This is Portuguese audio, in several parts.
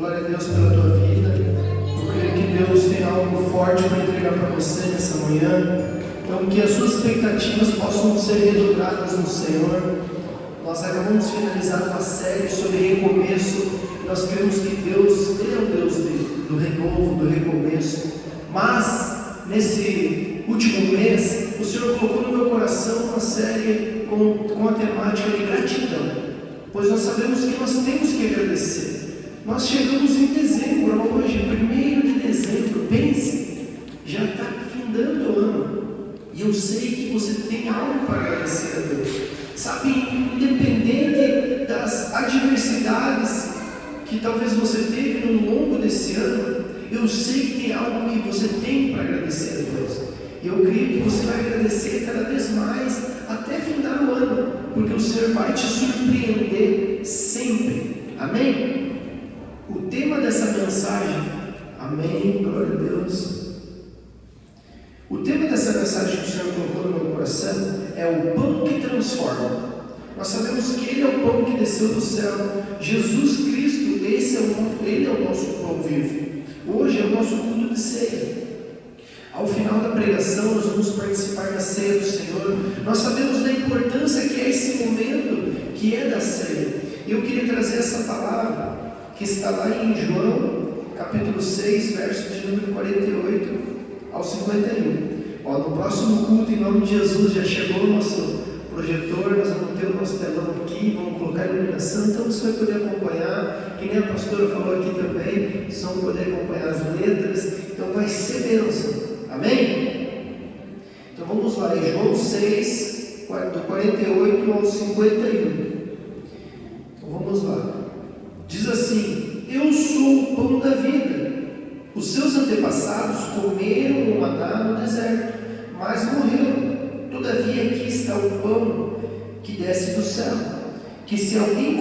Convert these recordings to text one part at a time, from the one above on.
Glória a Deus pela tua vida. Eu creio que Deus tem algo forte para entregar para você nessa manhã. Então, que as suas expectativas possam ser redobradas no Senhor. Nós acabamos de finalizar uma série sobre recomeço. Nós cremos que Deus, Ele é o Deus do renovo, do recomeço. Mas, nesse último mês, o Senhor colocou no meu coração uma série com a temática de gratidão. Pois nós sabemos que nós temos que agradecer. Nós chegamos em dezembro, hoje, 1º de dezembro, pense, já está findando o ano. E eu sei que você tem algo para agradecer a Deus. Sabe, independente das adversidades que talvez você teve no longo desse ano, eu sei que tem algo que você tem para agradecer a Deus. E eu creio que você vai agradecer cada vez mais até findar o ano, porque o Senhor vai te surpreender sempre. Amém? O tema dessa mensagem, amém, glória a Deus. O tema dessa mensagem que o Senhor colocou no meu coração é o pão que transforma. Nós sabemos que Ele é o pão que desceu do céu. Jesus Cristo, Ele é o nosso pão vivo. Hoje é o nosso culto de ceia. Ao final da pregação, nós vamos participar da ceia do Senhor. Nós sabemos da importância que é esse momento, que é da ceia. Eu queria trazer essa palavra, que está lá em João, capítulo 6, versos de número 48 ao 51. No próximo culto, em nome de Jesus, já chegou o nosso projetor, nós vamos ter o nosso telão aqui, vamos colocar a iluminação, então você vai poder acompanhar, que nem a pastora falou aqui também, vocês vão poder acompanhar as letras, então vai ser bênção, amém? Então vamos lá, em João 6, do 48 ao 51, então vamos lá. Diz assim: eu sou o pão da vida. Os seus antepassados comeram o maná no deserto, mas morreram. Todavia aqui está o pão que desce do céu, que se alguém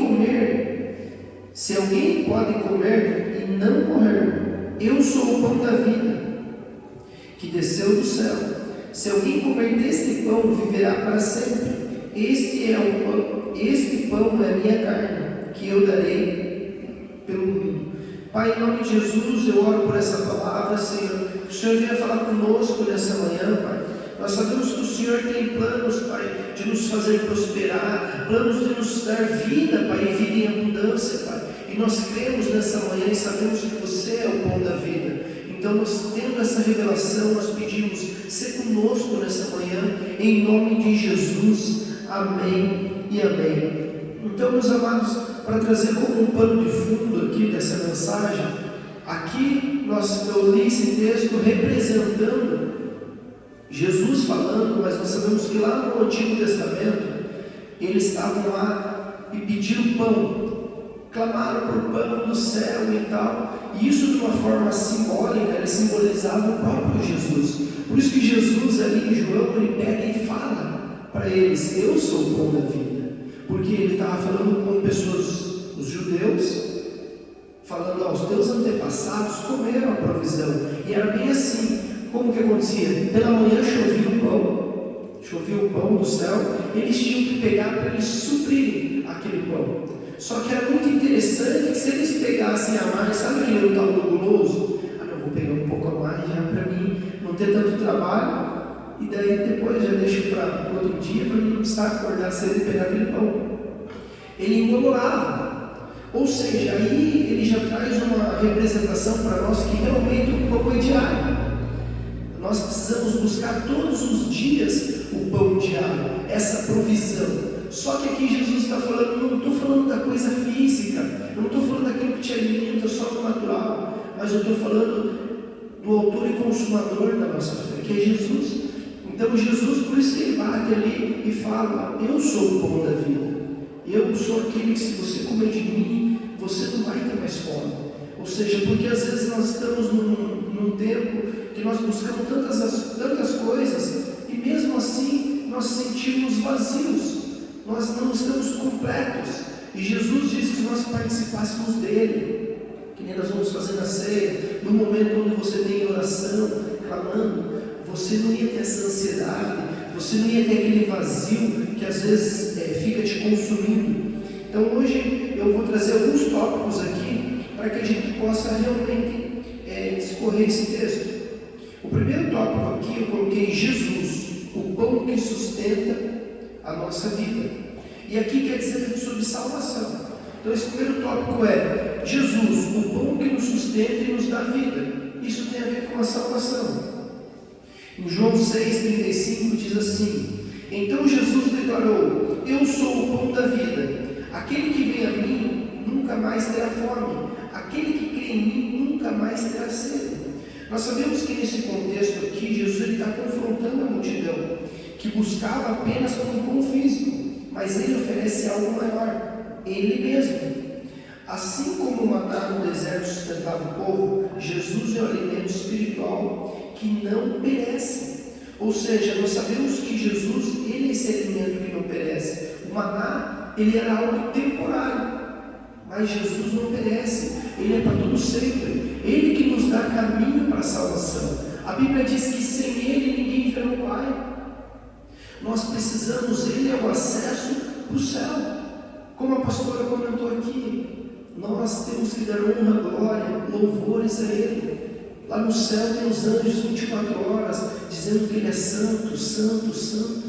pode comer e não morrer. Eu sou o pão da vida, que desceu do céu. Se alguém comer deste pão, viverá para sempre. Este pão é a minha carne, que eu darei pelo mundo. Pai, em nome de Jesus, eu oro por essa palavra, Senhor. Que o Senhor venha falar conosco nessa manhã, Pai. Nós sabemos que o Senhor tem planos, Pai, de nos fazer prosperar, planos de nos dar vida, Pai, e vida em abundância, Pai. E nós cremos nessa manhã e sabemos que você é o pão da vida. Então, nós tendo essa revelação, nós pedimos, ser conosco nessa manhã, em nome de Jesus. Amém e amém. Então, meus amados, para trazer como um pano de fundo aqui dessa mensagem, aqui eu li esse texto representando Jesus falando, mas nós sabemos que lá no Antigo Testamento, eles estavam lá e pediram pão, clamaram por pão do céu e tal, e isso de uma forma simbólica, ele simbolizava o próprio Jesus. Por isso que Jesus ali em João, ele pega e fala para eles: eu sou o pão da vida. Porque ele estava falando com pessoas, os judeus, falando aos teus antepassados comeram a provisão. E era bem assim. Como que acontecia? Pela manhã chovia o pão do céu, eles tinham que pegar para eles suprirem aquele pão. Só que era muito interessante que se eles pegassem a mais, sabe aquele tal do guloso? Eu vou pegar um pouco a mais já para mim não ter tanto trabalho. E daí depois já deixo para outro dia, para não precisar acordar cedo e pegar aquele pão. Ele engomorava. Ou seja, aí ele já traz uma representação para nós que realmente o pão é diário. Nós precisamos buscar todos os dias o pão diário, essa provisão. Só que aqui Jesus está falando, eu não estou falando da coisa física, eu não estou falando daquilo que te alimenta só no natural, mas eu estou falando do autor e consumador da nossa fé, que é Jesus. Então Jesus, por isso que ele bate ali e fala: eu sou o pão da vida. Eu sou aquele que, se você comer de mim, você não vai ter mais fome. Ou seja, porque às vezes nós estamos num tempo que nós buscamos tantas coisas e mesmo assim nós sentimos vazios, nós não estamos completos. E Jesus disse que nós participássemos dele, que nem nós vamos fazer na ceia, no momento onde você tem oração, clamando, você não ia ter essa ansiedade, você não ia ter aquele vazio que às vezes fica te consumindo. Então hoje eu vou trazer alguns tópicos aqui para que a gente possa realmente discorrer esse texto. O primeiro tópico aqui eu coloquei Jesus, o pão que sustenta a nossa vida. E aqui quer dizer sobre salvação. Então esse primeiro tópico é Jesus, o pão que nos sustenta e nos dá vida. Isso tem a ver com a salvação. Em João 6,35 diz assim: então Jesus declarou: eu sou o pão da vida. Aquele que vem a mim nunca mais terá fome. Aquele que crê em mim nunca mais terá sede. Nós sabemos que nesse contexto aqui, Jesus está confrontando a multidão, que buscava apenas por um pão físico, mas ele oferece algo maior, ele mesmo. Assim como o maná no deserto sustentava o povo, Jesus é o alimento espiritual que não perece. Ou seja, nós sabemos que Jesus, ele é esse alimento que não perece. O maná, ele era algo temporário, mas Jesus não perece, ele é para todo sempre. Ele que nos dá caminho para a salvação. A Bíblia diz que sem ele ninguém verá o Pai. Nós precisamos, ele é o acesso para o céu. Como a pastora comentou aqui, nós temos que dar honra, glória, louvores a ele. Lá no céu tem os anjos 24 horas dizendo que ele é santo, santo, santo.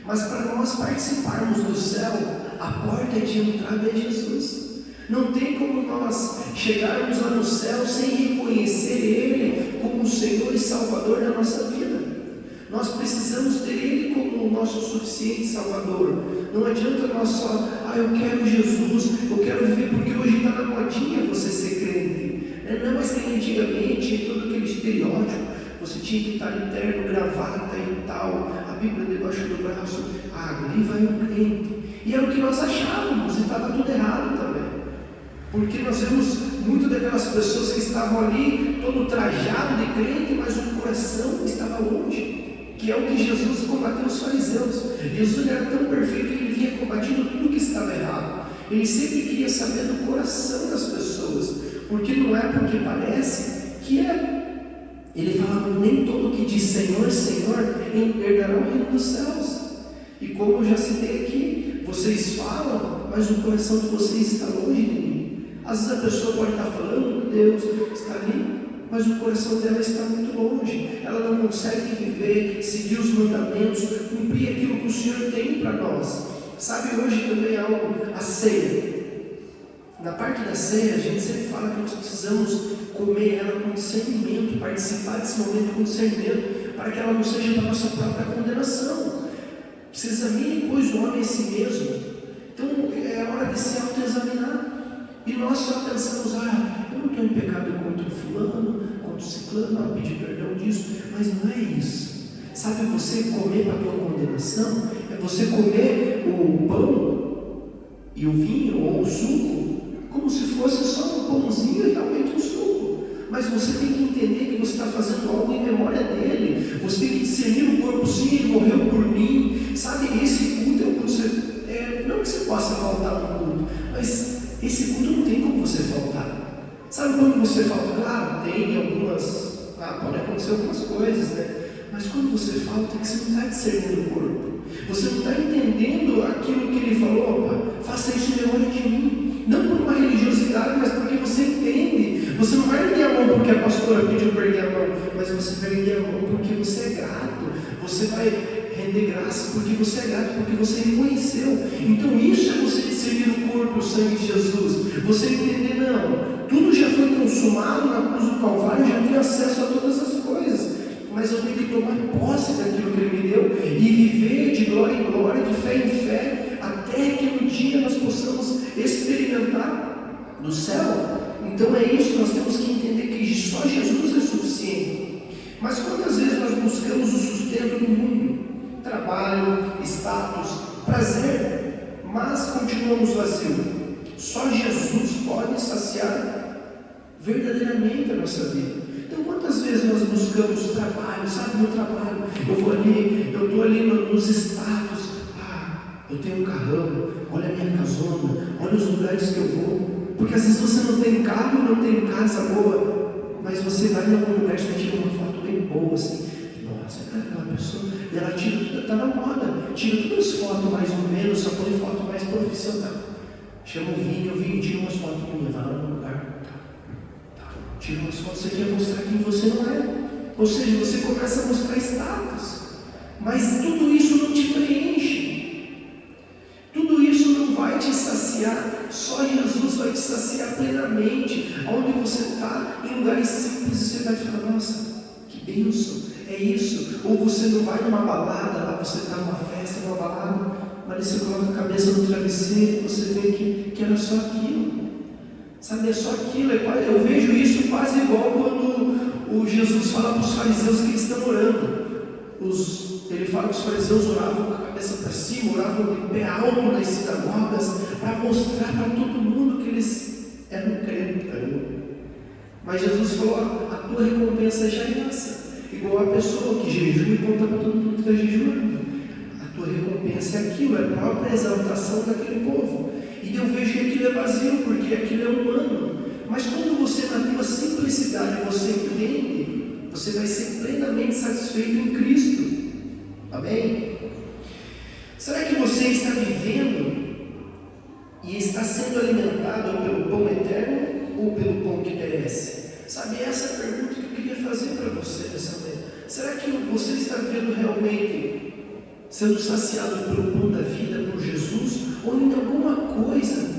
Mas para nós participarmos do céu, a porta de entrada é Jesus. Não tem como nós chegarmos lá no céu sem reconhecer ele como o Senhor e Salvador da nossa vida. Nós precisamos ter ele como o nosso suficiente Salvador. Não adianta nós só, eu quero Jesus, eu quero viver, porque hoje está na modinha você ser crente. Não é mais que antigamente, todo aquele estereótipo, você tinha que estar de terno, gravata e tal, a Bíblia debaixo do braço, ali vai um crente. E era o que nós achávamos, e estava tudo errado também. Porque nós vemos muito daquelas pessoas que estavam ali, todo trajado de crente, mas o coração estava longe, que é o que Jesus combateu os fariseus. Jesus era tão perfeito que ele vinha combatendo tudo que estava errado. Ele sempre queria saber do coração das pessoas, porque não é porque parece que é. Ele falava: nem todo que diz Senhor, Senhor, herdará o reino dos céus. E como eu já citei aqui, vocês falam, mas o coração de vocês está longe de mim. Às vezes a pessoa pode estar falando, Deus está ali, mas o coração dela está muito longe. Ela não consegue viver, seguir os mandamentos, cumprir aquilo que o Senhor tem para nós. Sabe, hoje também há a ceia. Na parte da ceia, a gente sempre fala que nós precisamos comer ela com discernimento, participar desse momento com discernimento, para que ela não seja para a nossa própria condenação. Se examine, pois, o homem a si mesmo. Então é hora de se autoexaminar. E nós só pensamos: eu não estou em pecado contra o fulano, contra o ciclano, pedir perdão disso. Mas não é isso. Sabe, você comer para a tua condenação é você comer o pão e o vinho ou o suco como se fosse só um pãozinho e realmente um suco. Mas você tem que entender que você está fazendo algo em memória dele. Você tem que discernir o corpo. Sim, ele morreu por mim. Sabe, esse culto é o que não que você possa faltar no culto, mas esse culto não tem como você faltar. Sabe quando você falta? Claro, tem algumas, pode acontecer algumas coisas, né? Mas quando você falta, é que você não está discernindo o corpo. Você não está entendendo aquilo que ele falou. Faça isso em memória de mim. Não por uma religiosidade, mas porque você entende. Você não vai erguer a mão porque a pastora pediu para erguer a mão, mas você vai erguer a mão porque você é grato. Você vai render graça porque você é grato, porque você reconheceu. Então isso é você discernir o corpo, o sangue de Jesus. Você entender, não, tudo já foi consumado na cruz do Calvário, já tenho acesso a todas as coisas, mas eu tenho que tomar posse daquilo que Ele me deu e viver de glória em glória, de fé em fé, até que um dia nós possamos experimentar no céu. Então é isso, nós temos que entender que só Jesus é suficiente. Mas quantas vezes nós buscamos o sustento do mundo? Trabalho, status, prazer, mas continuamos vazios. Só Jesus pode saciar verdadeiramente a nossa vida. Então quantas vezes nós buscamos trabalho, sabe, meu trabalho, eu estou ali nos status, eu tenho um carrão, olha a minha casona, olha os lugares que eu vou, porque às vezes você não tem carro, não tem casa boa, mas você vai em algum lugar, você tira uma foto bem boa assim, nossa, aquela pessoa, e ela tira tudo, está na moda, tira todas as fotos mais ou menos, só põe foto mais profissional. Chama o Vini tira umas fotos minhas, vai lá no lugar. Tirou as fotos, você quer mostrar quem você não é. Ou seja, você começa a mostrar status. Mas tudo isso não te preenche. Tudo isso não vai te saciar. Só Jesus vai te saciar plenamente. Onde você está, em lugares simples, você vai falar, nossa, que bênção, é isso. Ou você não vai numa balada, lá você está numa festa, numa balada, mas você coloca a cabeça no travesseiro e você vê que era só aquilo. Sabe, é só aquilo. Eu vejo isso quase igual quando o Jesus fala para os fariseus que eles estão orando. Ele fala que os fariseus oravam com a cabeça para cima, oravam de pé alto nas sinagogas, para mostrar para todo mundo que eles eram crentes. Mas Jesus falou, a tua recompensa já é essa. Igual a pessoa que jejua e conta para todo mundo que está jejuando. A tua recompensa é aquilo, é a própria exaltação daquele povo. E eu vejo que aquilo é vazio, porque aquilo é humano. Mas quando você, na tua simplicidade, você entende, você vai ser plenamente satisfeito em Cristo. Amém? Será que você está vivendo e está sendo alimentado pelo pão eterno ou pelo pão que perece? Sabe, essa é a pergunta que eu queria fazer para você nessa manhã. Será que você está vivendo realmente sendo saciado pelo pão da vida, por Jesus, ou em alguma coisa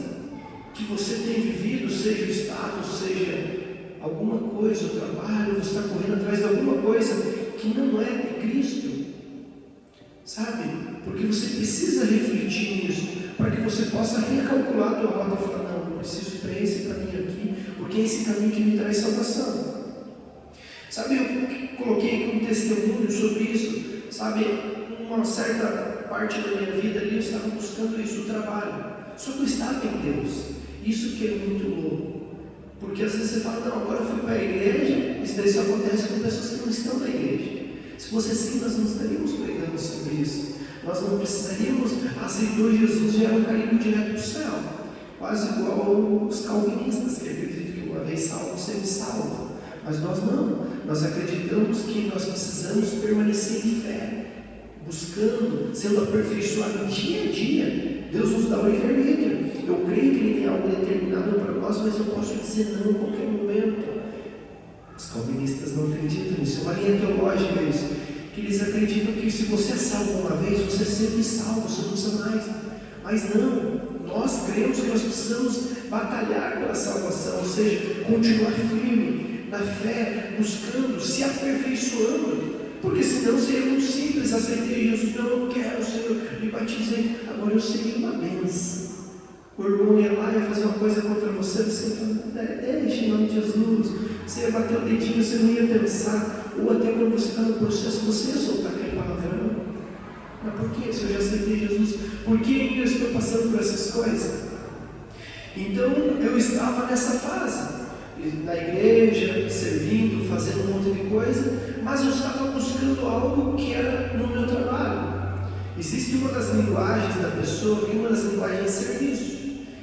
que você tem vivido, seja o status, seja alguma coisa, o trabalho, você está correndo atrás de alguma coisa que não é de Cristo? Sabe? Porque você precisa refletir nisso, para que você possa recalcular a tua rota e falar, não, eu preciso ir para esse caminho aqui, porque é esse caminho que me traz salvação. Sabe, eu coloquei aqui um testemunho sobre isso. Sabe, uma certa parte da minha vida ali eu estava buscando isso, o trabalho, só que eu estava em Deus. Isso que é muito louco, porque às vezes você fala, não, agora eu fui para a igreja. Isso daí só acontece com pessoas que não estão na igreja. Se fosse assim, nós não estaríamos pregando sobre isso, nós não precisaríamos aceitar Jesus e já era um caminho direto para o céu, quase igual os calvinistas que acreditam que uma vez salvo, sempre salvo. Mas nós não, nós acreditamos que nós precisamos permanecer em fé, buscando, sendo aperfeiçoado dia a dia. Deus nos dá o livre-arbítrio. Eu creio que Ele tem algo determinado para nós, mas eu posso dizer não em qualquer momento. Os calvinistas não acreditam nisso, é uma linha teológica isso, que eles acreditam que se você é salvo uma vez, você é sempre salvo, você não precisa mais. Mas não, nós cremos que nós precisamos batalhar pela salvação, ou seja, continuar firme na fé, buscando, se aperfeiçoando, porque senão seria muito simples, aceitei Jesus, não, eu quero, Senhor, me batizei, agora eu seria uma bênção. O irmão ia lá e ia fazer uma coisa contra você, você ia deixa em nome de Jesus, você ia bater o dedinho, você não ia pensar, ou até quando você está no processo, você ia soltar aquele palavrão. Mas por que? Se eu já aceitei Jesus, por que ainda eu estou passando por essas coisas? Então eu estava nessa fase, na igreja, servindo, fazendo um monte de coisa, mas eu estava buscando algo que era no meu trabalho. Existe uma das linguagens da pessoa, que uma das linguagens é serviço.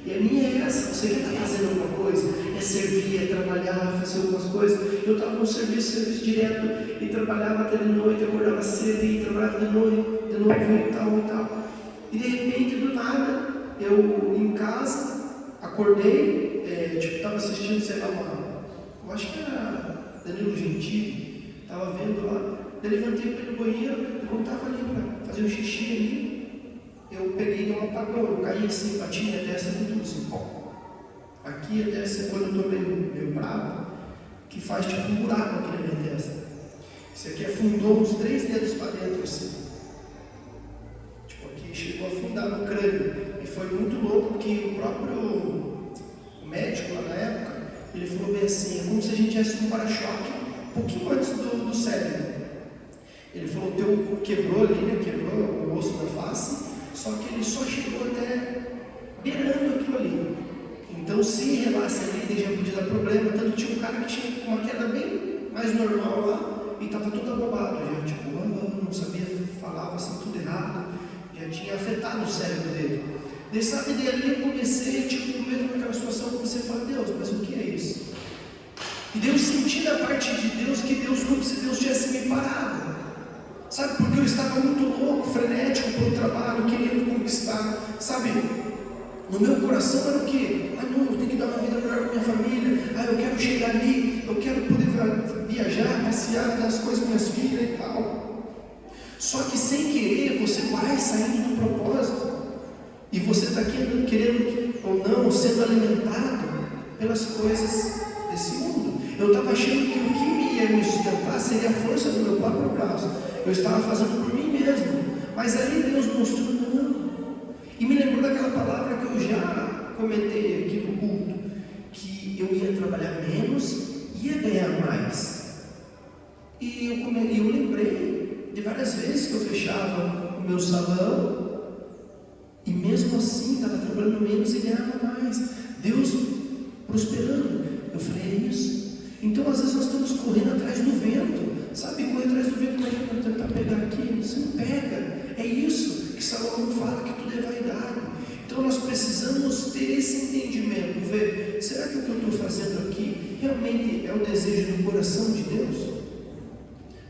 E a minha é essa, você que está fazendo alguma coisa, é servir, é trabalhar, fazer algumas coisas. Eu estava no serviço direto, e trabalhava até de noite, acordava cedo e trabalhava de noite, de novo e tal. E de repente, do nada, eu em casa, acordei, estava assistindo, sei lá, eu acho que era Danilo Gentili, estava vendo lá, eu levantei para ir no banheiro, e quando estava ali para fazer um xixi ali, eu peguei e dei um apagão, eu caí assim, bati minha testa com tudo assim, aqui até assim, quando eu estou meio bravo, que faz tipo um buraco aqui na minha testa. Isso aqui afundou uns 3 dedos para dentro assim. Tipo, aqui chegou a afundar no crânio. E foi muito louco, porque o próprio médico lá na época, ele falou bem assim, é como se a gente tivesse um para-choque um pouquinho antes do cérebro. Ele falou, o teu quebrou ali, né? Quebrou o osso da face, só que ele só chegou até beirando aquilo ali. Então, se relasse ali, já podia dar problema. Tanto tinha um cara que tinha uma queda bem mais normal lá, e estava todo abobado, já tipo, não sabia, falava assim tudo errado, já tinha afetado o cérebro dele. Daí sabe, dali eu comecei, tipo, mesmo naquela situação, eu comecei a falar, Deus, mas o que é isso? E Deus senti da parte de Deus que Deus, como se Deus tivesse me parado. Sabe, porque eu estava muito louco, frenético pelo trabalho, querendo conquistar, sabe? No meu coração era o quê? Não, eu tenho que dar uma vida melhor para minha família. Eu quero chegar ali, eu quero poder viajar, passear, dar as coisas para minhas filhas e tal. Só que sem querer você vai saindo do propósito. E você está querendo ou não, sendo alimentado pelas coisas desse mundo. Eu estava achando que o que ia me sustentar seria a força do meu próprio braço. Eu estava fazendo por mim mesmo. Mas ali Deus mostrou não. E me lembrou daquela palavra que eu já comentei aqui no culto, que eu ia trabalhar menos e ia ganhar mais. E eu lembrei de várias vezes que eu fechava o meu salão e mesmo assim estava trabalhando menos e ganhava mais. Deus prosperando. Eu falei, é isso. Então às vezes nós estamos correndo atrás do vento. Sabe, correr atrás do vento, mas para tentar pegar aqui, você não pega. É isso que Salomão fala, que tudo é vaidade. Então nós precisamos ter esse entendimento, ver, será que o que eu estou fazendo aqui realmente é o desejo do coração de Deus?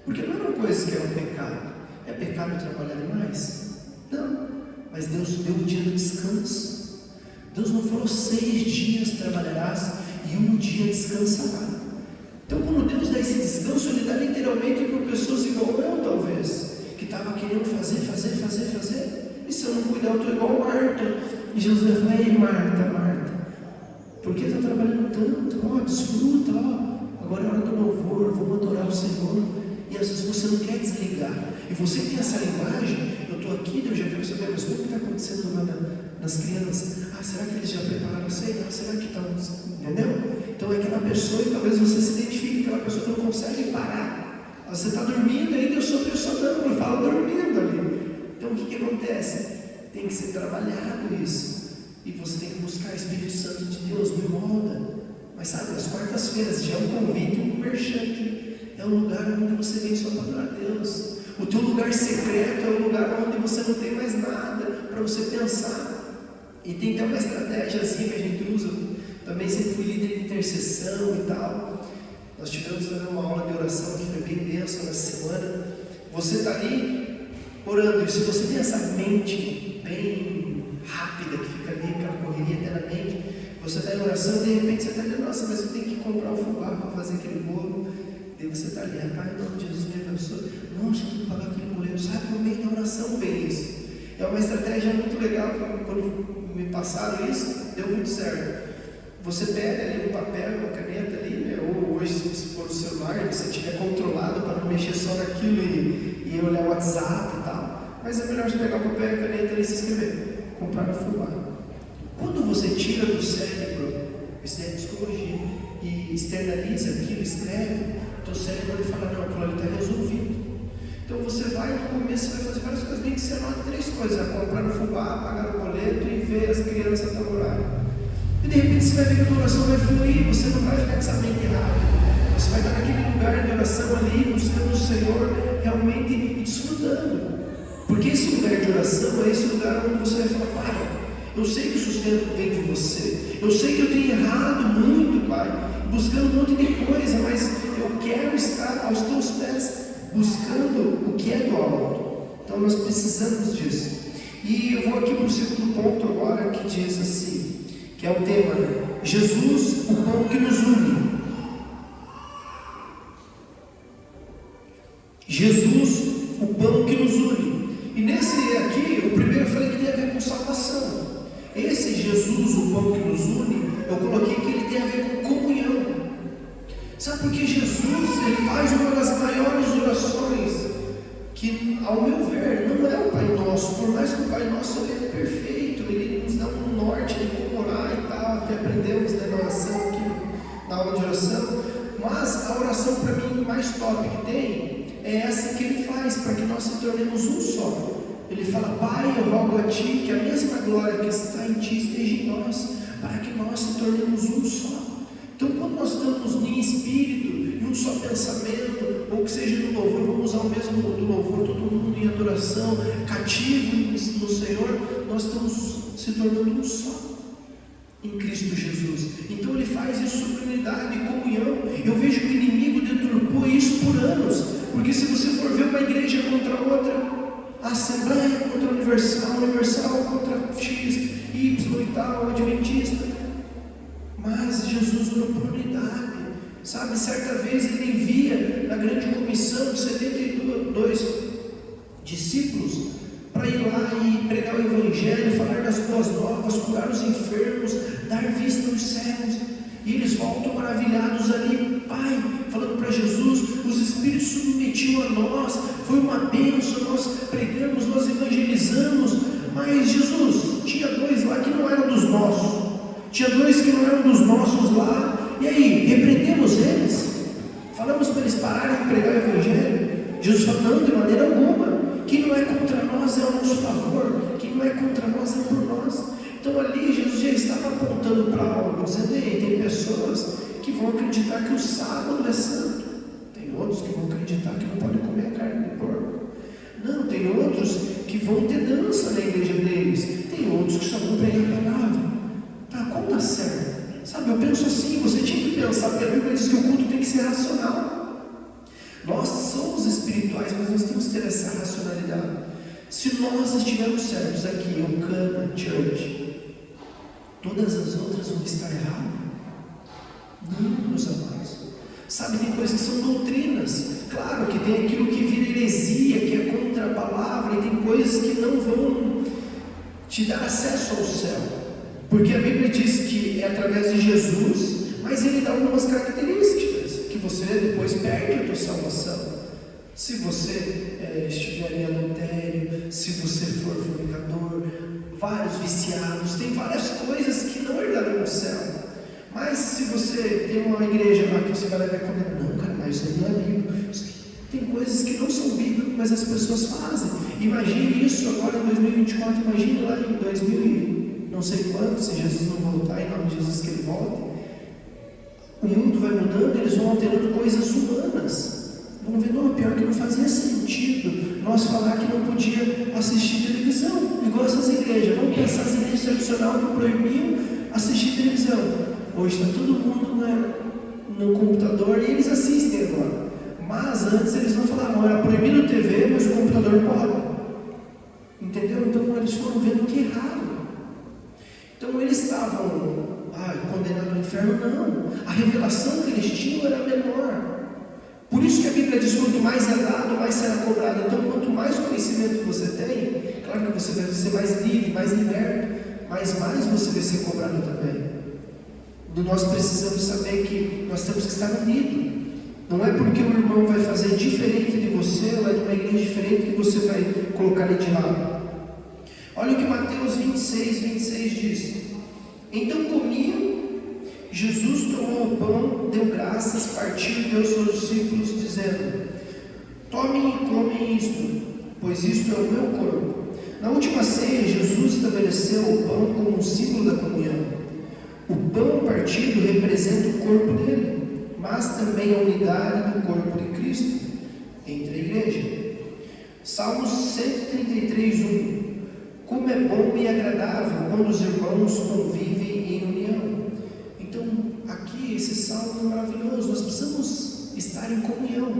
Porque não é uma coisa que é um pecado. É pecado trabalhar demais? Não. Mas Deus deu o dia do descanso. Deus não falou 6 dias trabalharás e um dia descansará. Então quando Deus dá esse descanso, Ele dá literalmente para pessoas igual eu, talvez, que estava querendo fazer. E se eu não cuidar, eu estou igual Marta. E Jesus vai falar, ei Marta, por que está trabalhando tanto? Desfruta, agora é hora do louvor, vamos adorar o Senhor. E às vezes você não quer desligar. E você tem essa linguagem, eu estou aqui, Deus já quero saber, mas o que está acontecendo lá nas crianças? Será que eles já prepararam a ceia? Será que estão, entendeu? Então é aquela pessoa, e talvez você se identifique, aquela pessoa que não consegue parar. Você está dormindo ainda, eu sou não, eu falo dormindo ali. Então o que acontece? Tem que ser trabalhado isso. E você tem que buscar o Espírito Santo de Deus, me molda. Mas sabe, as quartas-feiras já é um convite, um merchan aqui. É um lugar onde você vem só para adorar a Deus. O teu lugar secreto é um lugar onde você não tem mais nada para você pensar. E tem até uma estratégiazinha que a gente usa. Também sempre fui líder de intercessão e tal. Nós tivemos também uma aula de oração que foi bem densa nessa semana. Você está ali orando, e se você tem essa mente bem rápida, que fica ali, aquela correria eternamente, você está em oração e de repente você está dizendo, nossa, mas eu tenho que comprar o fubá para fazer aquele bolo. E você está ali, Pai, em nome de Jesus, me abençoe. Nossa, eu tenho que pagar aquele boleto. Sabe, no meio da oração vem isso. É uma estratégia muito legal, quando me passaram isso, deu muito certo. Você pega ali um papel, uma caneta ali, né? Ou hoje, se for no celular, você estiver controlado para não mexer só naquilo e olhar o WhatsApp e tal. Mas é melhor você pegar o papel e a caneta e se escrever, comprar no fubá. Quando você tira do cérebro, isso é psicologia, e externaliza aquilo, escreve, teu cérebro ele fala, não, aquilo ali está resolvido. Então você vai, no começo você vai fazer várias coisas, nem que você anota 3 coisas, comprar no fubá, pagar o boleto e ver as crianças trabalharem. E de repente você vai ver que a tua oração vai fluir, você não vai ficar com essa mente errada. Você vai estar naquele lugar de oração ali, buscando o Senhor realmente e desfrutando. Porque esse lugar de oração é esse lugar onde você vai falar, Pai, eu sei que o sustento vem de você. Eu sei que eu tenho errado muito, Pai, buscando um monte de coisa, mas eu quero estar aos teus pés, buscando o que é do alto. Então nós precisamos disso. E eu vou aqui para o segundo ponto agora, que diz assim, que é o tema, Jesus, o pão que nos une. Jesus, o pão que nos une. E nesse aqui, o primeiro eu falei que tem a ver com salvação. Esse Jesus, o pão que nos une, eu coloquei que ele tem a ver com comunhão. Sabe por que Jesus, ele faz uma das maiores orações, que ao meu ver, não é o Pai Nosso, por mais que o Pai Nosso ele é perfeito, ele nos dá um norte de como orar e tal, até aprendemos na oração aqui, na aula de oração, mas a oração para mim mais top que tem, é essa que ele faz, para que nós se tornemos um só. Ele fala, Pai, eu rogo a Ti, que a mesma glória que está em Ti esteja em nós, para que nós se tornemos um só. Então quando nós estamos em espírito, em um só pensamento, ou que seja no louvor, vamos usar o mesmo do louvor, todo mundo em adoração, cativo no Senhor, nós estamos se tornando um só em Cristo Jesus. Então ele faz isso sobre unidade e comunhão. Eu vejo que o inimigo deturpou isso por anos, porque se você for ver uma igreja contra outra, a Assembleia contra a Universal contra X, Y e tal, Adventista, mas Jesus orou por unidade. Sabe, certa vez ele envia na grande comissão 72 discípulos para ir lá e pregar o Evangelho, falar das boas novas, curar os enfermos, dar vista aos cegos. E eles voltam maravilhados ali, Pai, falando para Jesus, os Espíritos submetiam a nós, foi uma bênção, nós pregamos, nós evangelizamos, mas Jesus, tinha 2 lá que não eram dos nossos, tinha 2 que não eram dos nossos lá, e aí, repreendemos eles, falamos para eles pararem de pregar o Evangelho. Jesus falou, não, de maneira alguma, quem não é contra nós é ao nosso favor, quem não é contra nós é por nós. Então ali Jesus já estava apontando para algo, dizendo, ei, tem pessoas que vão acreditar que o sábado é santo, tem outros que vão acreditar que não podem comer a carne de porco, não, tem outros que vão ter dança na igreja deles, tem outros que só vão pregar a palavra. Tá, qual está certo? Sabe, eu penso assim, você tinha que pensar, porque a Bíblia diz que o culto tem que ser racional. Nós somos espirituais, mas nós temos que ter essa racionalidade. Se nós estivermos certos aqui, o Cana Church, todas as outras vão estar erradas? Não, meus amados. Sabe, tem coisas que são doutrinas. Claro que tem aquilo que vira heresia, que é contra a palavra, e tem coisas que não vão te dar acesso ao céu. Porque a Bíblia diz que é através de Jesus, mas ele dá algumas características, que você depois perde a tua salvação. Se você estiver em adultério, se você for fornicador, vários viciados, tem várias coisas que não herdarão o céu. Mas se você tem uma igreja lá que você vai levar condenar, não, cara, mas isso não é bíblico. Tem coisas que não são bíblicas, mas as pessoas fazem. Imagine isso agora em 2024, imagine lá em 2000 e não sei quanto, se Jesus não voltar, em nome de Jesus que ele volte. O mundo vai mudando, eles vão alterando coisas humanas. Vão ver, não, pior que não fazia sentido nós falar que não podia assistir televisão, igual essas igrejas. Vamos pensar as igrejas tradicionais que proibiam assistir televisão. Hoje está todo mundo no computador e eles assistem agora. Mas antes eles não falavam, era proibido TV, mas o computador pode. Entendeu? Então eles foram vendo que errado. Então eles estavam condenados ao inferno, não. A revelação que eles tinham era menor. Por isso que a Bíblia diz, quanto mais é dado, mais será cobrado. Então, quanto mais conhecimento você tem, claro que você vai ser mais livre, mais liberto, mas mais você vai ser cobrado também. E nós precisamos saber que nós temos que estar unidos. Não é porque o irmão vai fazer diferente de você, ou é de uma igreja diferente, que você vai colocar ele de lado. Olha o que Mateus 26 diz. Então comiam. Jesus tomou o pão, deu graças, partiu e deu aos seus discípulos, dizendo, tomem e comem isto, pois isto é o meu corpo. Na última ceia, Jesus estabeleceu o pão como um símbolo da comunhão. O pão partido representa o corpo dele, mas também a unidade do corpo de Cristo entre a igreja. Salmos 133:1. Como é bom e agradável quando os irmãos convivem em união. Então, aqui esse salmo é maravilhoso, nós precisamos estar em comunhão.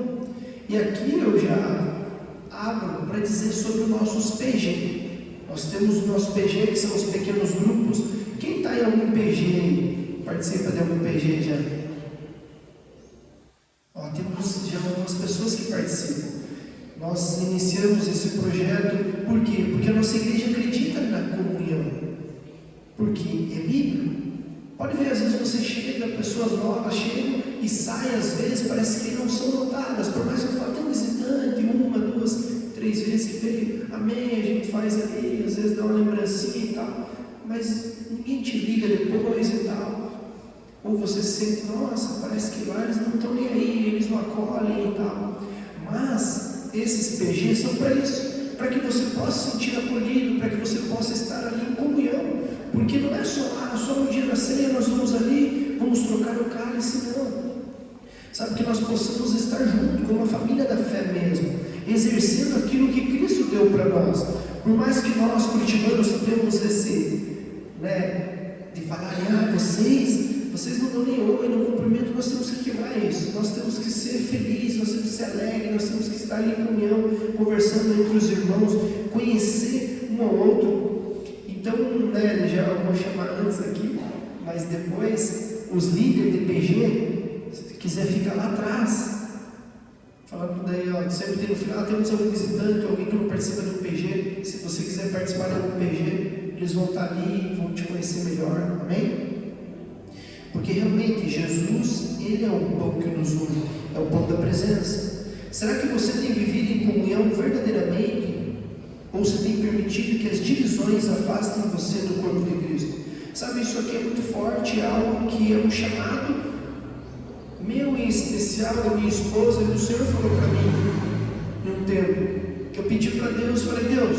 E aqui eu já abro para dizer sobre os nossos PG. Nós temos o nosso PG, que são os pequenos grupos. Quem está em algum PG aí? Participa de algum PG já? Temos já algumas pessoas que participam. Nós iniciamos esse projeto, por quê? Porque a nossa igreja acredita na comunhão. Porque é bíblico. Pode ver, às vezes você chega, pessoas novas chegam e saem, às vezes, parece que não são notadas, por mais que eu fale, tem um visitante, 1, 2, 3 vezes que veio, amém, a gente faz ali, às vezes dá uma lembrancinha e tal, mas ninguém te liga depois e tal, ou você sente, nossa, parece que lá eles não estão nem aí, eles não acolhem e tal, mas esses PGs são para isso, para que você possa se sentir acolhido, para que você possa estar ali em comunhão, porque não é só no dia da ceia nós vamos ali, vamos trocar o cálice, não. Sabe, que nós possamos estar juntos, como a família da fé mesmo, exercendo aquilo que Cristo deu para nós. Por mais que nós, curitibanos, temos esse, de falar, vocês não dão nem oi, no cumprimento, nós temos que quebrar isso, nós temos que ser felizes, nós temos que ser alegres, nós temos que estar em comunhão, conversando entre os irmãos, conhecer um ao outro. Então, já vou chamar antes aqui, mas depois, os líderes de PG, Se quiser ficar lá atrás, falando daí, ó, sempre tem no final, temos algum visitante, alguém que não participa do PG. Se você quiser participar do PG, eles vão estar ali, vão te conhecer melhor, amém? Porque realmente Jesus, Ele é o pão que nos une, é o pão da presença. Será que você tem vivido em comunhão verdadeiramente? Ou você tem permitido que as divisões afastem você do corpo de Cristo? Sabe, isso aqui é muito forte, é algo que é um chamado meu em especial, da minha esposa, e o Senhor falou para mim, num tempo, que eu pedi para Deus, falei, Deus,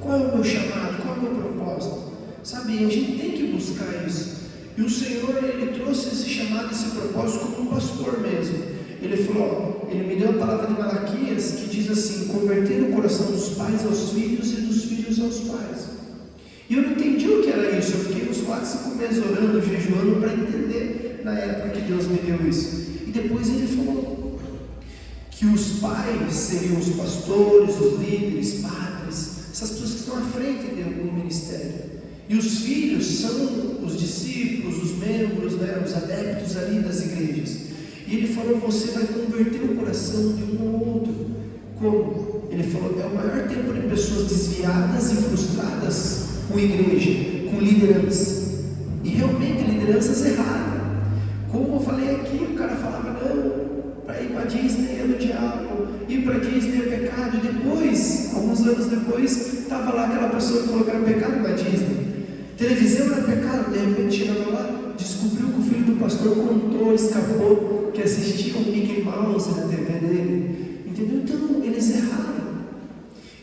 qual é o meu chamado, qual é o meu propósito? Sabe, a gente tem que buscar isso. E o Senhor, Ele trouxe esse chamado, esse propósito como um pastor mesmo. Ele falou, Ele me deu a palavra de Malaquias, que diz assim, converter o coração dos pais aos filhos e dos filhos aos pais. E eu não entendi o que era isso, eu fiquei uns 4, 5 meses orando, jejuando, para entender na época que Deus me deu isso. E depois Ele falou que os pais seriam os pastores, os líderes, padres, essas pessoas que estão à frente de algum ministério. E os filhos são os discípulos, os membros, né, os adeptos ali das igrejas. E Ele falou, você vai converter o coração de um ao outro. Como? Ele falou, é o maior tempo de pessoas desviadas e frustradas com igreja, com liderança. E realmente lideranças erradas. Como eu falei aqui, o cara falava, não, para ir para Disney é do diabo, ir para Disney é pecado. E depois, alguns anos depois, estava lá aquela pessoa que falou que era pecado para Disney. Televisão era pecado, de repente chegava lá, descobriu que o filho do pastor contou, escapou, que assistia o Mickey Mouse na TV dele. Entendeu? Então, eles erraram.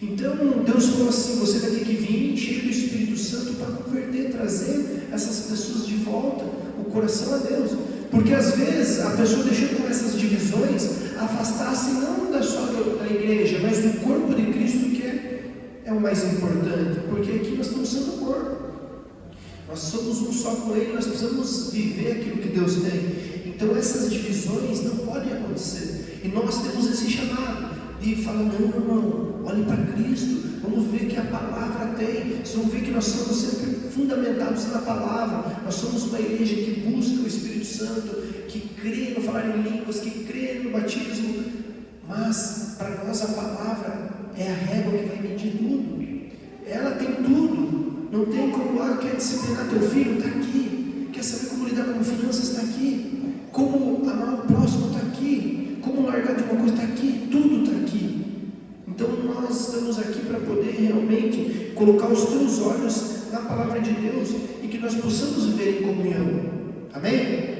Então, Deus falou assim, você vai ter que vir cheio do Espírito Santo para converter, trazer essas pessoas de volta, o coração a Deus. Porque às vezes a pessoa deixou com essas divisões afastasse não só da igreja, mas do corpo de Cristo, que é o mais importante. Porque aqui nós estamos sendo o corpo. Nós somos um só com Ele, nós precisamos viver aquilo que Deus tem. Então essas divisões não podem acontecer. E nós temos esse chamado de falar, não, olhe para Cristo, vamos ver que a palavra tem, vamos ver que nós somos sempre fundamentados na palavra. Nós somos uma igreja que busca o Espírito Santo, que crê no falar em línguas, que crê no batismo. Mas para nós a palavra é a régua que vai medir tudo. Ela tem tudo. Não tem como, quer disciplinar teu filho? Está aqui. Quer saber como lidar com finanças? Está aqui. Como amar o próximo? Está aqui. Como largar de uma coisa? Está aqui. Tudo está aqui. Então nós estamos aqui para poder realmente colocar os teus olhos na palavra de Deus e que nós possamos viver em comunhão. Amém?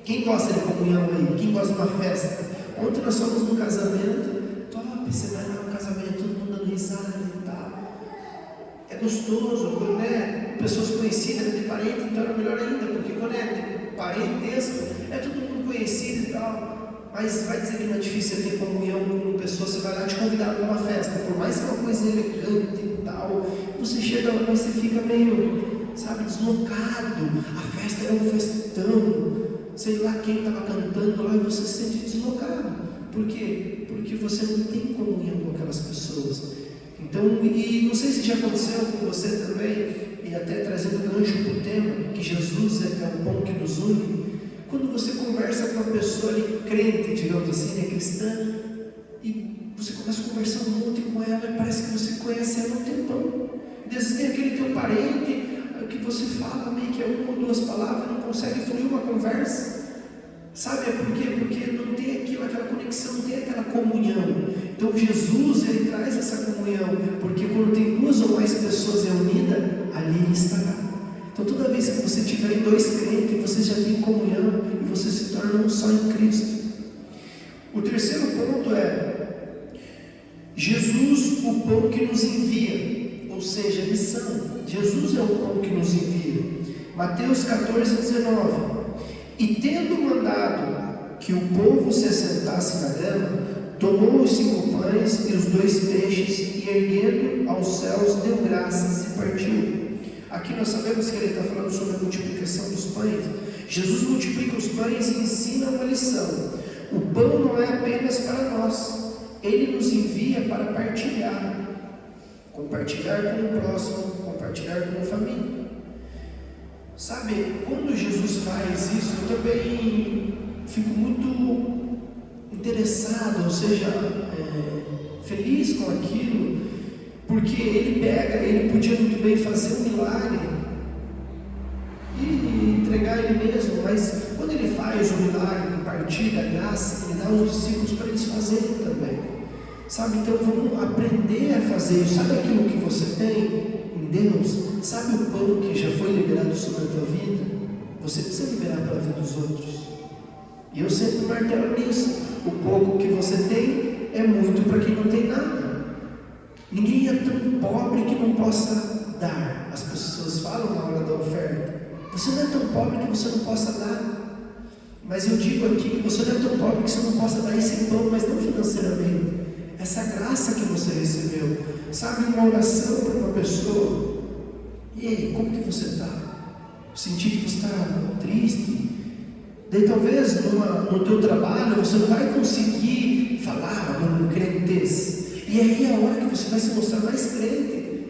Quem gosta de comunhão aí? Quem gosta de uma festa? Ontem nós fomos no casamento. Top, você vai lá no casamento, todo mundo dando risada e tal. É gostoso, né? Pessoas conhecidas, de parente, então era melhor ainda, porque quando é de parentesco, é todo mundo conhecido e tal. Mas vai dizer que não é difícil ter comunhão com pessoas, você vai lá te convidar para uma festa, por mais que é uma coisa elegante e tal, você chega lá e você fica meio, sabe, deslocado. A festa era um festão, sei lá quem estava cantando lá e você se sente deslocado. Por quê? Porque você não tem comunhão com aquelas pessoas. Então, e não sei se já aconteceu com você também, e até trazendo gancho para o tema, que Jesus é o pão que nos une. Quando você conversa com uma pessoa ali, crente, digamos assim, né, cristã, e você começa a conversar um monte com ela, e parece que você conhece ela há um tempão. E às vezes tem aquele teu parente, que você fala meio que é uma ou duas palavras, não consegue fluir uma conversa. Sabe por quê? Porque não tem aquela conexão, não tem aquela comunhão. Então Jesus, Ele traz essa comunhão, porque quando tem duas ou mais pessoas reunidas, ali Ele estará. Então toda vez que você tiver em dois crentes, você já tem comunhão, e você se torna um só em Cristo. O terceiro ponto é, Jesus, o pão que nos envia, ou seja, missão. Jesus é o pão que nos envia. Mateus 14, 19. E tendo mandado que o povo se assentasse na grama, tomou os 5 pães e os 2 peixes, e erguendo aos céus, deu graças e partiu. Aqui nós sabemos que ele está falando sobre a multiplicação dos pães. Jesus multiplica os pães e ensina uma lição. O pão não é apenas para nós, Ele nos envia para partilhar. Compartilhar com o próximo, compartilhar com a família. Sabe, quando Jesus faz isso, eu também fico muito interessado, ou seja, feliz com aquilo, porque ele podia muito bem fazer um milagre e entregar ele mesmo, mas quando ele faz o milagre, partir da graça, ele dá aos discípulos para eles fazerem também, sabe? Então vamos aprender a fazer isso. Sabe aquilo que você tem em Deus? Sabe o pão que já foi liberado sobre a tua vida? Você precisa liberar para a vida dos outros. E eu sempre martelo nisso. O pouco que você tem é muito para quem não tem nada. Ninguém é tão pobre que não possa dar. As pessoas falam na hora da oferta: você não é tão pobre que você não possa dar. Mas eu digo aqui que você não é tão pobre que você não possa dar esse pão, mas não financeiramente. Essa graça que você recebeu. Sabe, uma oração para uma pessoa: e aí, como que você está? Sentir que você está triste? Daí talvez no teu trabalho você não vai conseguir falar com crentez. E aí é a hora que você vai se mostrar mais crente.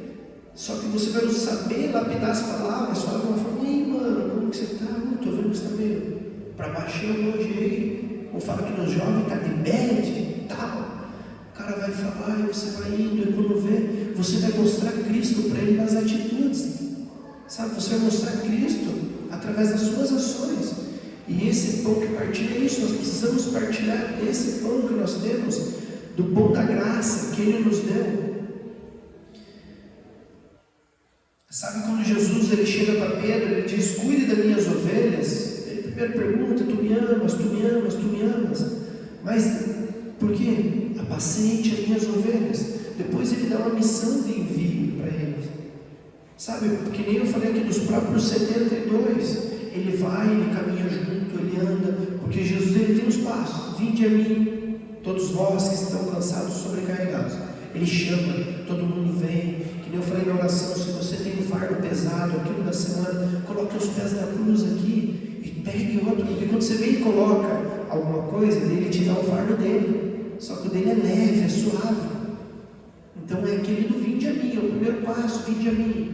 Só que você vai saber lapidar as palavras, falar de uma forma: ei mano, como que você está? Estou vendo que você está meio para baixo hoje aí. Ou fala que nos jovens está de bad e tal. O cara vai falar e você vai indo, e quando vê, você vai mostrar Cristo para ele nas atitudes. Sabe, você vai mostrar Cristo através das suas ações. E esse pão que partilha é isso. Nós precisamos partilhar esse pão que nós temos, do pão da graça que Ele nos deu. Sabe, quando Jesus ele chega para Pedro, ele diz: cuide das minhas ovelhas. Ele primeiro pergunta: tu me amas, tu me amas, tu me amas. Mas por quê? Apacente as minhas ovelhas. Depois ele dá uma missão de envio para eles. Sabe, porque nem eu falei aqui dos próprios 72, ele vai, ele caminha junto, ele anda, porque Jesus ele tem os passos: vinde a mim, todos vós que estão cansados, sobrecarregados. Ele chama, todo mundo vem. Que nem eu falei na oração: se você tem um fardo pesado, aquilo da semana, coloque os pés na cruz aqui e pegue outro, porque quando você vem e coloca alguma coisa, ele te dá o fardo dele, só que o dele é leve, é suave. Então é aquele do vinde a mim, é o primeiro passo: vinde a mim.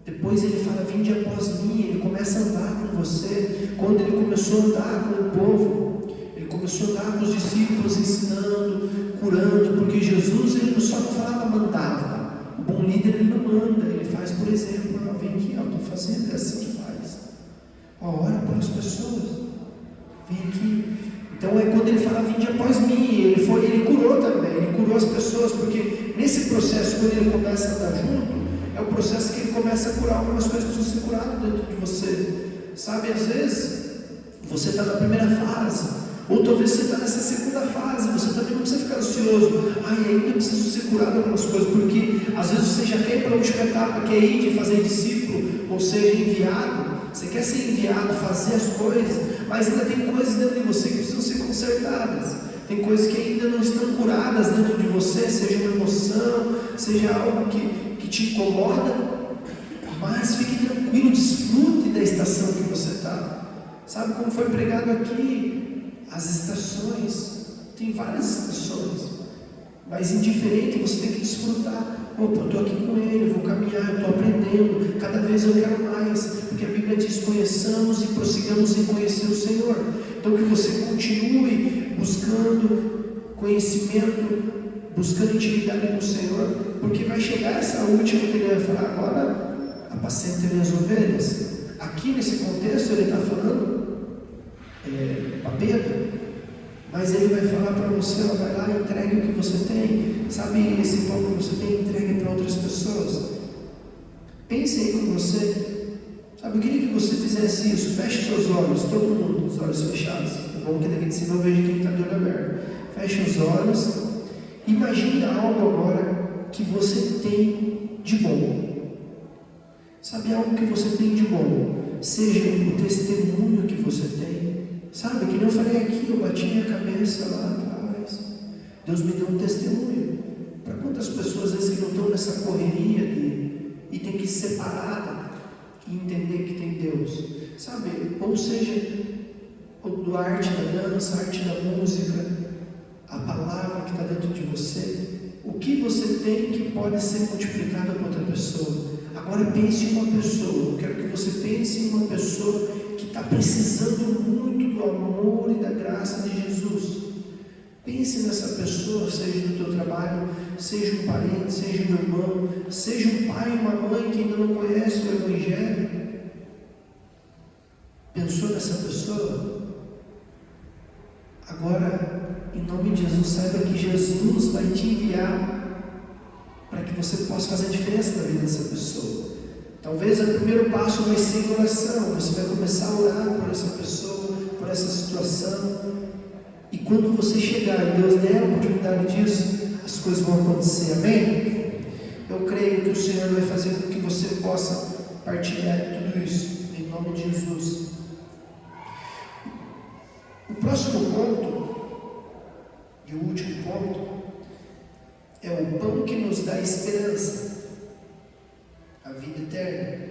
Depois ele fala: vinde após mim. Ele começa a andar com você. Quando ele começou a andar com o povo, ele começou a andar com os discípulos, ensinando, curando, porque Jesus ele só não falava, mandava. O bom líder ele não manda, ele faz por exemplo: vem aqui, estou fazendo, é assim que faz. Ora para as pessoas, vem aqui. Então é quando ele fala: vinde após mim. Ele curou também, ele curou as pessoas, porque nesse processo, quando ele começa a andar junto, é o processo que ele começa a curar algumas coisas que precisam ser curadas dentro de você. Sabe, às vezes você está na primeira fase, ou talvez você está nessa segunda fase. Você também não precisa ficar ansioso: ainda preciso ser curado algumas coisas, porque às vezes você já quer ir para a última etapa, que é ir de fazer discípulo, ou seja, enviado. Você quer ser enviado, fazer as coisas, mas ainda tem coisas dentro de você que precisam ser consertadas. Tem coisas que ainda não estão curadas dentro de você, seja uma emoção, seja algo que te incomoda, mas fique tranquilo, desfrute da estação que você está. Sabe como foi pregado aqui? As estações, tem várias estações, mas indiferente, você tem que desfrutar. Opa, eu estou aqui com ele, eu vou caminhar, eu estou aprendendo, cada vez eu quero mais, porque a Bíblia diz: conheçamos e prossigamos em conhecer o Senhor. Então que você continue buscando conhecimento, buscando intimidade com o Senhor, porque vai chegar essa última que ele vai falar: agora apacenta minhas ovelhas. Aqui nesse contexto ele está falando para Pedro, mas ele vai falar para você: vai lá e entregue o que você tem. Sabe, esse pão que você tem, entregue para outras pessoas. Pense aí com você. Sabe, eu queria que você fizesse isso. Feche seus olhos, todo mundo, os olhos fechados. É bom que daqui de cima eu vejo quem está de olho aberto. Feche os olhos. Imagine algo agora que você tem de bom. Sabe, algo que você tem de bom. Seja o testemunho que você tem. Sabe, que nem eu falei aqui, eu bati minha cabeça lá atrás. Deus me deu um testemunho. Para quantas pessoas às vezes que não estão nessa correria e tem que ser separada e entender que tem Deus. Sabe, ou seja, a arte da dança, a arte da música, a palavra que está dentro de você, o que você tem que pode ser multiplicado para outra pessoa. Agora pense em uma pessoa. Eu quero que você pense em uma pessoa que está está precisando muito do amor e da graça de Jesus. Pense nessa pessoa, seja no teu trabalho, seja um parente, seja um irmão, seja um pai e uma mãe que ainda não conhece o Evangelho. Pensou nessa pessoa? Agora, em nome de Jesus, saiba que Jesus vai te enviar para que você possa fazer a diferença na vida dessa pessoa. Talvez o primeiro passo vai ser em oração. Você vai começar a orar por essa pessoa, por essa situação. E quando você chegar e Deus der a oportunidade disso, as coisas vão acontecer. Amém? Eu creio que o Senhor vai fazer com que você possa partilhar de tudo isso. Em nome de Jesus. O próximo ponto, e o último ponto, é o pão que nos dá esperança, a vida eterna.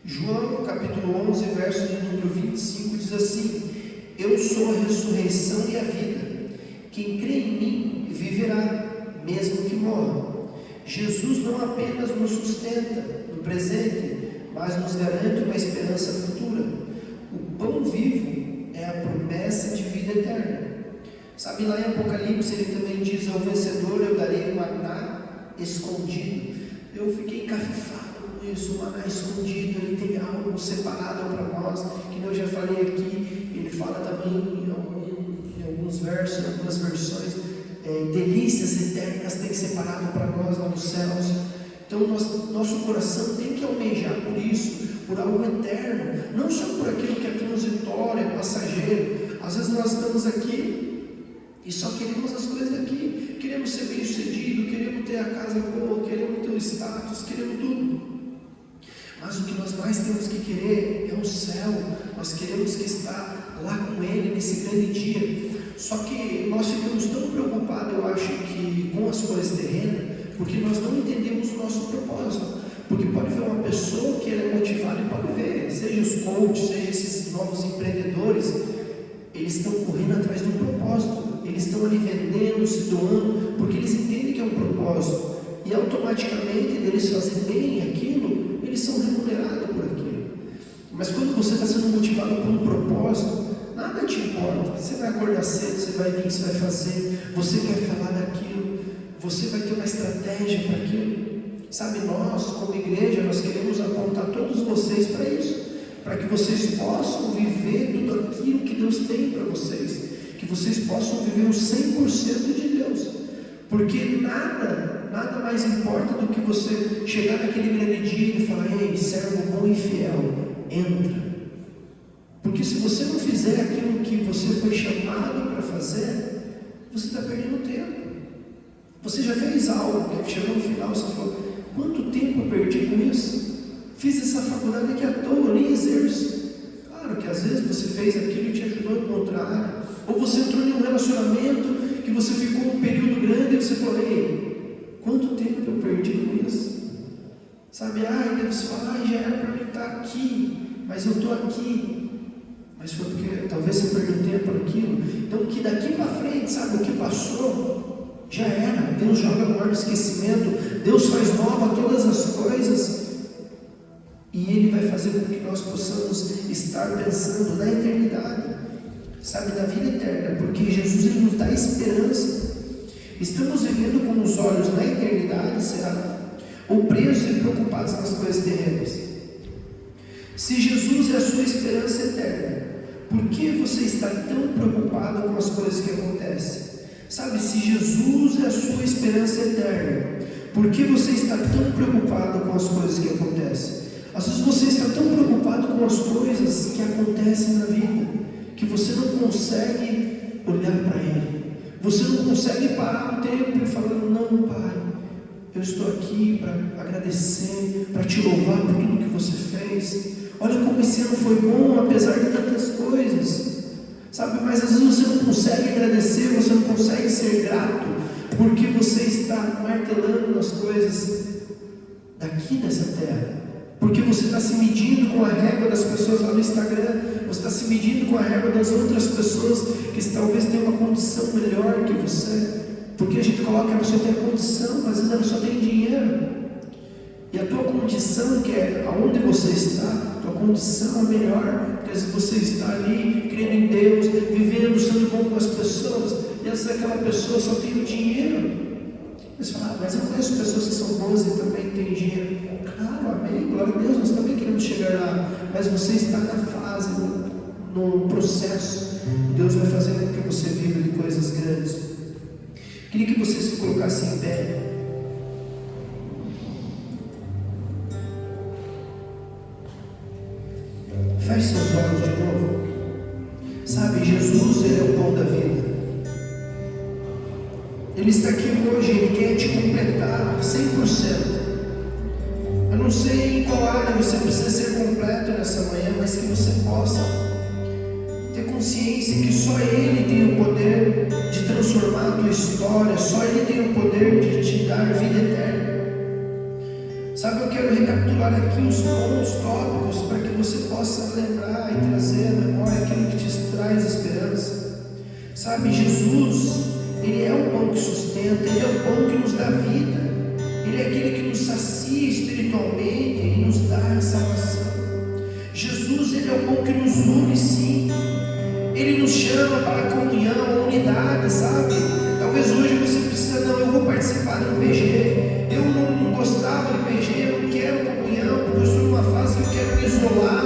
João, capítulo 11, verso de número 25, diz assim: Eu sou a ressurreição e a vida. Quem crê em mim viverá, mesmo que morra. Jesus não apenas nos sustenta no presente, mas nos garante uma esperança futura. O pão vivo é a promessa de vida eterna. Sabe, lá em Apocalipse ele também diz: ao vencedor eu darei um maná escondido. Eu fiquei encafifado com isso, o maná escondido. Ele tem algo separado para nós, que eu já falei aqui. Ele fala também em alguns versos, em algumas versões, delícias eternas tem separado para nós lá nos céus. Então nosso coração tem que almejar por isso, por algo eterno, não só por aquilo que é transitório, é passageiro. Às vezes nós estamos aqui e só queremos as coisas daqui, queremos ser bem sucedido, queremos ter a casa boa, queremos ter o status, queremos tudo. Mas o que nós mais temos que querer é o céu. Nós queremos que estar lá com Ele nesse grande dia. Só que nós ficamos tão preocupados, eu acho, que com as coisas terrenas, porque nós não entendemos o nosso propósito. Porque pode ver uma pessoa que ela é motivada e pode ver, seja os coaches, seja esses novos empreendedores, eles estão correndo atrás de um propósito. Eles estão ali vendendo, se doando, porque eles entendem que é um propósito. E automaticamente, eles fazem bem aquilo, eles são remunerados por aquilo. Mas quando você está sendo motivado por um propósito, nada te importa. Você vai acordar cedo, você vai vir, você vai fazer, você quer falar daquilo, você vai ter uma estratégia para aquilo. Sabe, nós, como igreja, nós queremos apontar todos vocês para isso, para que vocês possam viver tudo aquilo que Deus tem para vocês, que vocês possam viver o 100% de Deus, porque nada mais importa do que você chegar naquele grande dia e falar: ei, servo bom e fiel, entra. Porque se você não fizer aquilo que você foi chamado para fazer, você está perdendo tempo. Você já fez algo, que chegou no final, você falou: quanto tempo eu perdi com isso? Fiz essa faculdade aqui à toa, eu nem exerço. Claro que às vezes você fez aquilo e te ajudou a encontrar área. Ou você entrou em um relacionamento que você ficou um período grande e você falou: ei, quanto tempo eu perdi com isso? Sabe, deve você falar: já era para mim estar aqui, mas eu estou aqui. Mas foi porque talvez você perdeu tempo naquilo. Então que daqui para frente, sabe, o que passou já era. Deus joga no ar do esquecimento. Deus faz nova todas as coisas. E Ele vai fazer com que nós possamos estar pensando na eternidade, sabe, na vida eterna, porque Jesus ele nos dá esperança. Estamos vivendo com os olhos na eternidade, será? Ou presos e preocupados nas coisas terrenas? Se Jesus é a sua esperança eterna, por que você está tão preocupado com as coisas que acontecem? Sabe, se Jesus é a sua esperança eterna, por que você está tão preocupado com as coisas que acontecem? Às vezes você está tão preocupado com as coisas que acontecem na vida, que você não consegue olhar para Ele. Você não consegue parar um tempo e falar: não, Pai, eu estou aqui para agradecer, para te louvar por tudo que você fez. Olha como esse ano foi bom, apesar de tantas coisas. Sabe, mas às vezes você não consegue agradecer, você não consegue ser grato, porque você está martelando nas coisas daqui dessa terra. Porque você está se medindo com a régua das pessoas lá no Instagram, você está se medindo com a régua das outras pessoas que talvez tenham uma condição melhor que você, porque a gente coloca que a pessoa tem a condição, mas às vezes ela só tem dinheiro. E a tua condição, que é aonde você está, tua condição é melhor, porque se você está ali, crendo em Deus, vivendo, sendo bom com as pessoas, e essa aquela pessoa só tem o dinheiro. Você fala, mas eu conheço pessoas que são boas e também têm dinheiro. Claro, amém, glória a Deus, nós também queremos chegar lá, mas você está na fase, no processo, Deus vai fazer com que você viva de coisas grandes. Queria que você se colocasse em pé. Feche seus olhos de novo. Sabe, Jesus, Ele é o pão da vida. Ele está aqui hoje, Ele quer te completar 100%. Eu não sei em qual área você precisa ser completo nessa manhã, mas que você possa ter consciência que só Ele tem o poder de transformar a tua história, só Ele tem o poder de te dar vida eterna. Sabe, eu quero recapitular aqui os bons tópicos para que você possa lembrar e trazer à memória aquilo que te traz esperança. Sabe, Jesus, Ele é o pão que sustenta, Ele é o pão que nos dá vida, Ele é aquele que nos sacia espiritualmente e nos dá a salvação. Jesus, Ele é o pão que nos une, sim. Ele nos chama para a comunhão, a unidade, sabe? Talvez hoje você precisa, não, eu vou participar do PG, eu não gostava do PG, eu não quero comunhão, porque eu estou numa fase que eu quero me isolar.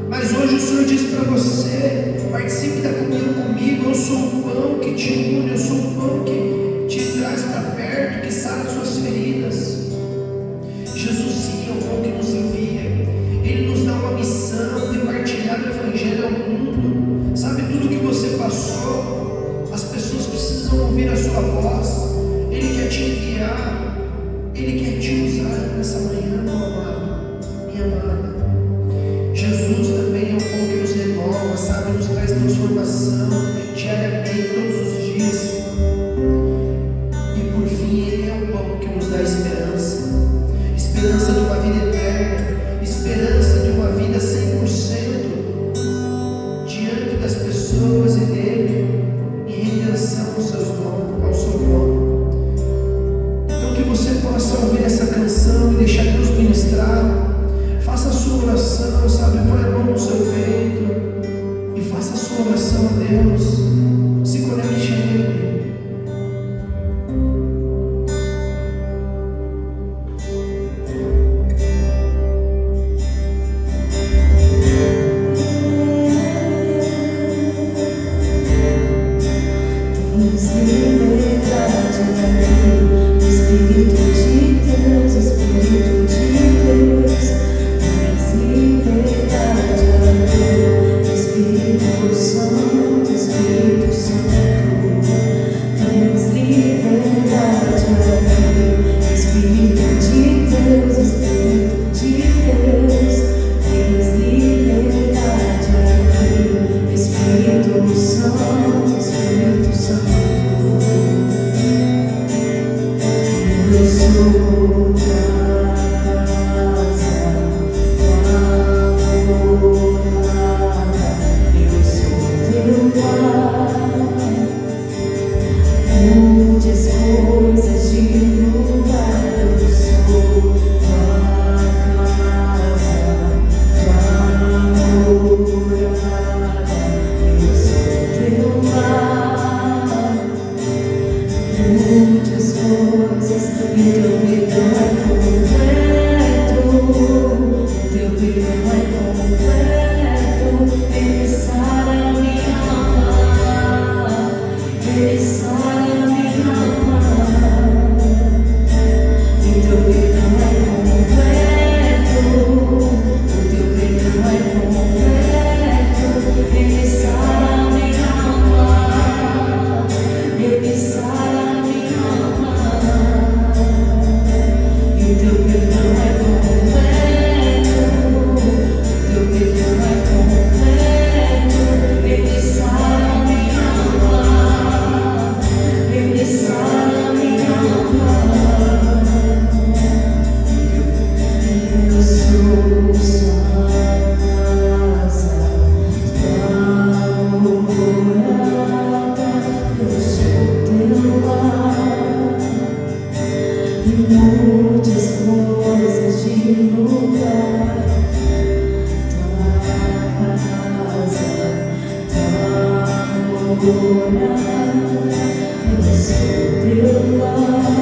Mas hoje o Senhor diz para você, participe da comunhão comigo, eu sou o pão que te une, eu sou o pão que te traz para perto, que sara as suas feridas. Jesus sim é o pão que nos envia, Ele nos dá uma missão de partilhar o Evangelho ao mundo. Sabe, tudo que você passou, as pessoas precisam ouvir a sua voz. Ele quer te enviar, Ele quer te usar nessa manhã, meu amado, minha amada. Jesus também é o pão que nos renova, sabe, nos traz transformação diariamente, todos os dias. E por fim, Ele é o pão que nos dá esperança, esperança de uma vida eterna, esperança de uma vida 100% diante das pessoas e dele, em redenção ao seu nome. Então que você possa ouvir essa canção e deixar Deus ministrar. Faça a sua oração, sabe, põe a mão no seu peito e faça a sua oração a Deus. Se conecte a Ele. Espírito Santo, Espírito eu sou teu lar.